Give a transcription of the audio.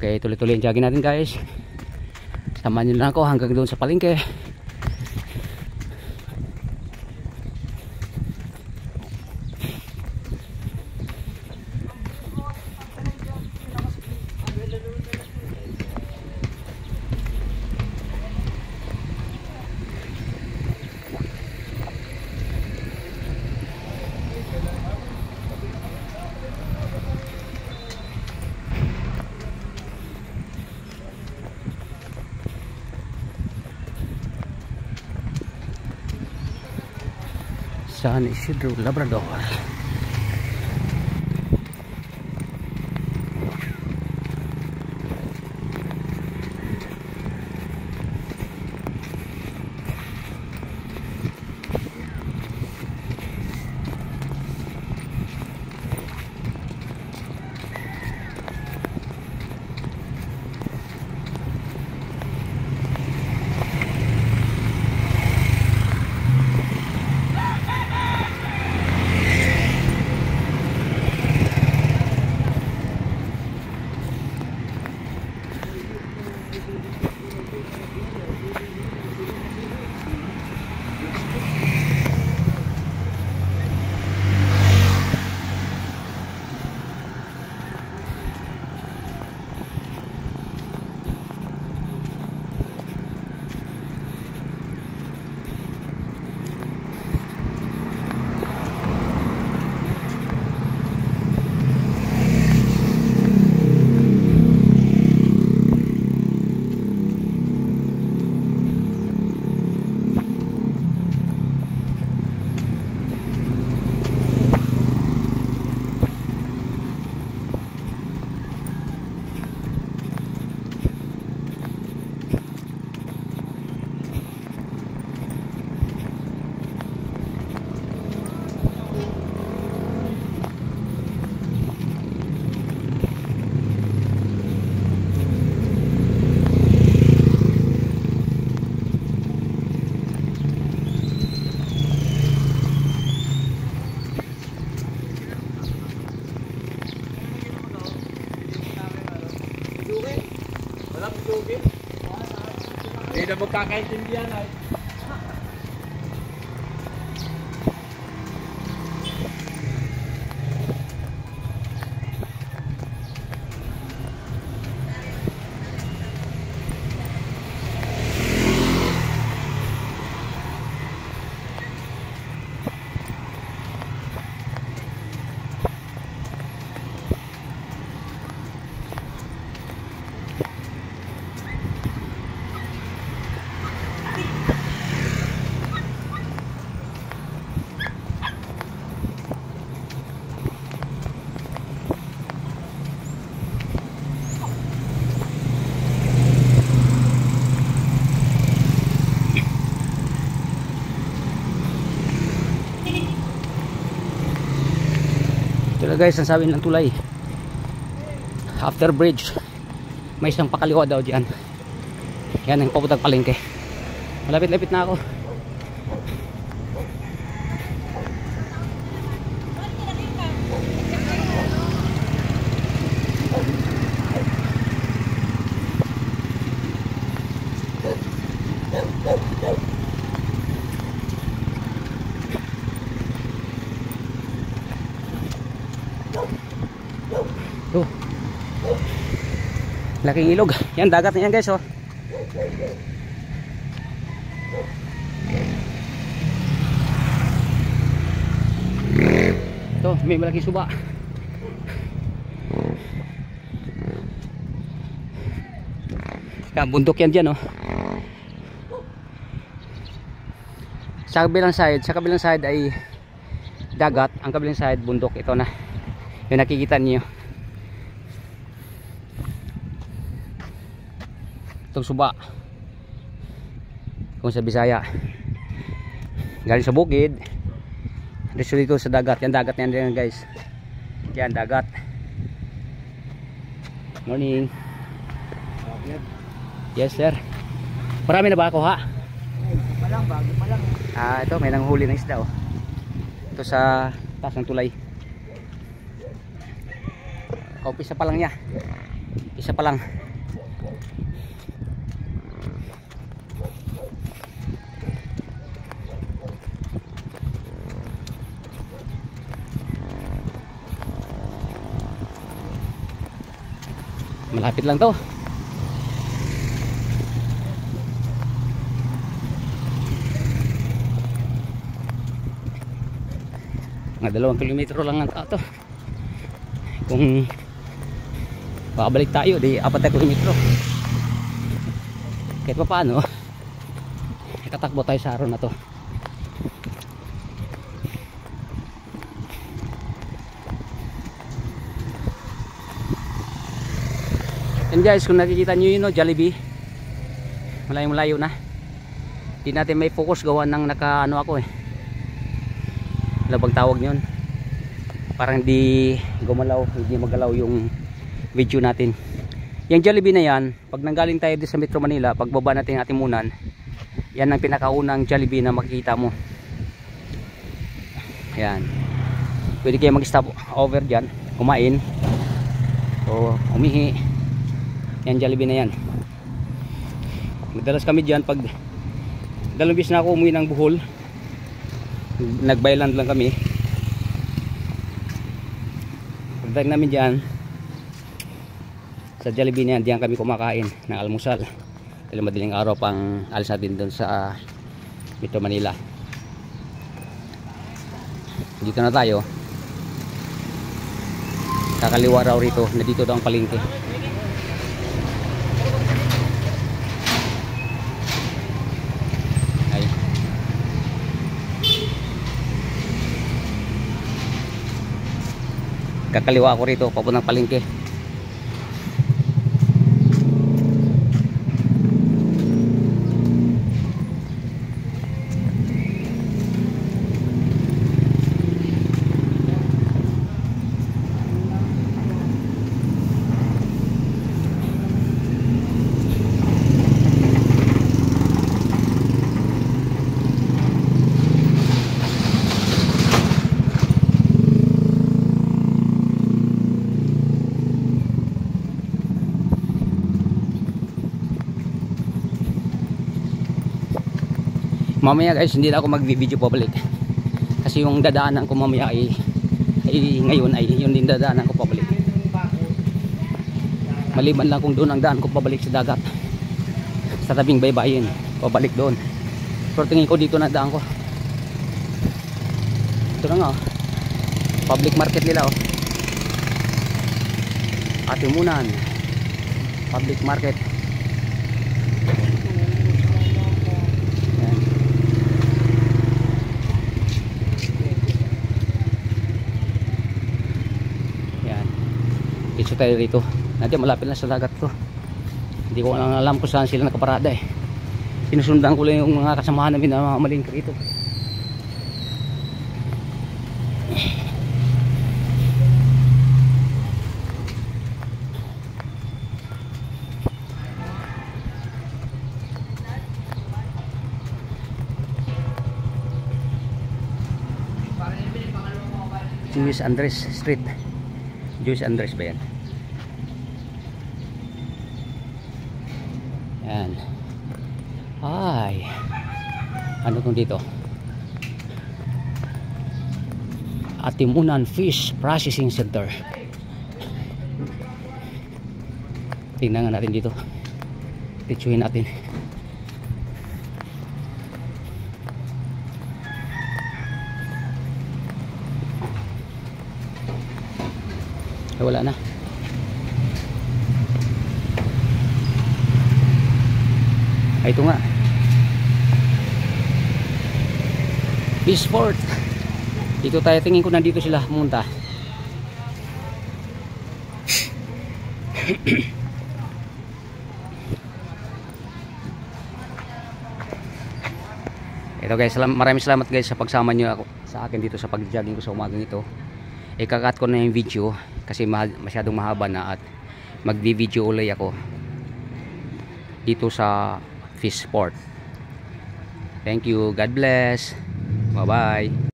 Okay, tuloy-tuloy yung jogging natin guys. Samahan nyo lang ako hanggang doon sa palengke. San Isidro, Labrador. Hindi na magkakaintindihan ay. Ito guys, ang sabi ng tulay, after bridge may isang pakaliwa daw dyan. Yan ang papuntang palengke. Malapit-lapit na ako. Oh. Laking ilog. Yan, dagat na yan guys, oh. Ito, may malaking suba. Bundok yan dyan, oh. Sa kabilang side ay dagat, ang kabilang side bundok. Ito na yung nakikita niyo. Itong suba kung sa Bisaya, galing sa bukid dito sa dagat. Yan dagat na yan guys. Yan dagat. Morning. Yes sir. Marami na ba ako ha? Bago pa lang. Ito may nanghuli ng isda, oh. Ito sa taas ng tulay. Kaumpisa pa lang niya. Isa pa lang. Malapit lang to. Mga 2 kilometro lang ang to. Kung babalik tayo di 4 kilometro. Kahit pa paano katakbo tayo sa araw na to. And guys, kung nakikita nyo yun, no, Jollibee, malayong malayo na. Hindi natin may focus gawa ng naka ano ako labang tawag nyon, parang hindi gumalaw, hindi magalaw yung video natin. Yung Jollibee na yan, pag nanggaling tayo sa Metro Manila, pagbaba natin ng Atimunan, yan ang pinakaunang Jollibee na makikita mo. Yan, pwede kayo mag stop over dyan, kumain o umihi. Yan Jollibee na yan. Madalas kami dyan pag 2 bis na ako umuwi ng Bohol, nagbayland lang kami. Pagdating namin dyan sa Jollibee na yan, diyan kami kumakain ng almusal dahil madaling araw pang alis natin doon sa Metro Manila. Dito na tayo, kakaliwa raw rito na dito daw ang palengke. Kakaliwa ako rito papuntang palengke. Mamaya guys, hindi na ako mag-video pabalik kasi yung dadaanan ko mamaya ay ngayon ay yun din dadaanan ko pabalik. Maliban lang kung doon ang daan ko pabalik sa dagat, sa tabing baybayin, pabalik doon. Pero tingin ko dito na daan ko. Ito na nga public market nila Atimunan public market. Dito tayo rito. Nandiyan malapit na sa dagat to. Hindi ko lang alam kung saan sila nakaparada Sinusundan ko lang yung mga kasamahan namin na mga malingkar rito. Luis Andres Street. Luis Andres ba yan? Yan. Ay. Ano tong dito? Atimunan Fish Processing Center. Tingnan nga natin dito. Titsuhin natin. Ay, wala na. Ay, ito nga. Fishport. Dito tayo, tingin ko nandito sila pumunta. Ito guys, maraming salamat guys sa pagsama nyo ako sa akin dito sa pag-jogging ko sa umagang ito. Ikakat ko na yung video kasi masyadong mahaba na at magdi-video ulit ako dito sa Fishport. Thank you, God bless, bye bye.